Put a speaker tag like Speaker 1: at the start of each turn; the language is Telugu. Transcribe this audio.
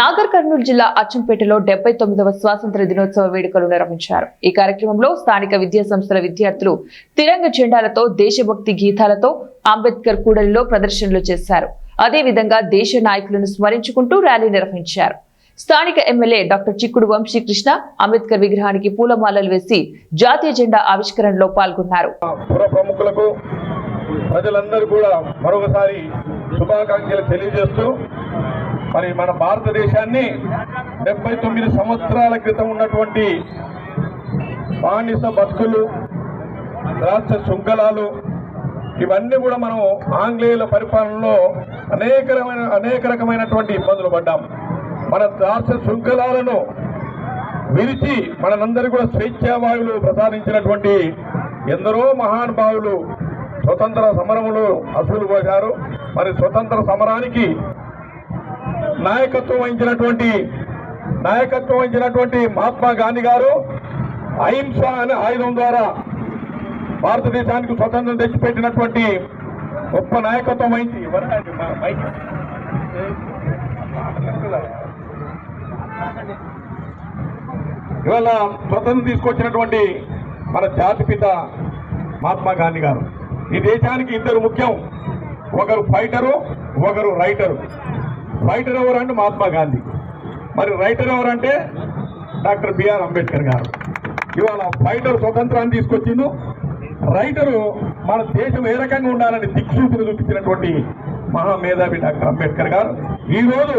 Speaker 1: నాగర్ కర్నూలు జిల్లా అచ్చంపేటలో 79వ స్వాతంత్ర దినోత్సవ వేడుకలు నిర్వహించారు. ఈ కార్యక్రమంలో స్థానిక విద్యా సంస్థల విద్యార్థులు తిరంగ జెండాలతో, దేశభక్తి గీతాలతో అంబేద్కర్ కూడలిలో ప్రదర్శనలు చేశారు. అదేవిధంగా దేశ నాయకులను స్మరించుకుంటూ ర్యాలీ నిర్వహించారు. స్థానిక ఎమ్మెల్యే డాక్టర్ చిక్కుడు వంశీకృష్ణ అంబేద్కర్ విగ్రహానికి పూలమాలలు వేసి జాతీయ జెండా ఆవిష్కరణలో పాల్గొన్నారు.
Speaker 2: ప్రజలందరూ కూడా మరొకసారి శుభాకాంక్షలు తెలియజేస్తూ మరి మన భారతదేశాన్ని 79 సంవత్సరాల క్రితం ఉన్నటువంటి బానిస బతుకులు, రాష్ట్ర శృంఖలాలు ఇవన్నీ కూడా మనం ఆంగ్లేయుల పరిపాలనలో అనేక రకమైనటువంటి ఇబ్బందులు పడ్డాం. మన రాష్ట్ర శృంఖలాలను విరిచి మనందరూ కూడా స్వేచ్ఛావాయువులు ప్రసాదించినటువంటి ఎందరో మహానుభావులు స్వతంత్ర సమరములు అసలు పోశారు. మరి స్వతంత్ర సమరానికి నాయకత్వం వహించినటువంటి మహాత్మా గాంధీ గారు అహింస అనే ఆయుధం ద్వారా భారతదేశానికి స్వతంత్రం తెచ్చిపెట్టినటువంటి గొప్ప నాయకత్వం వహించి ఇవాళ స్వతంత్రం తీసుకొచ్చినటువంటి మన జాతిపిత మహాత్మా గాంధీ గారు. ఈ దేశానికి ఇద్దరు ముఖ్యం, ఒకరు ఫైటరు, ఒకరు రైటరు. ఫైటర్ ఎవరంటే మహాత్మా గాంధీ, మరి రైటర్ ఎవరంటే డాక్టర్ బిఆర్ అంబేద్కర్ గారు. ఇవాళ ఫైటర్ స్వతంత్రాన్ని తీసుకొచ్చిండు, రైటరు మన దేశం ఏ రకంగా ఉండాలని దిక్సూచిని చూపించినటువంటి మహామేధావి డాక్టర్ అంబేద్కర్ గారు. ఈరోజు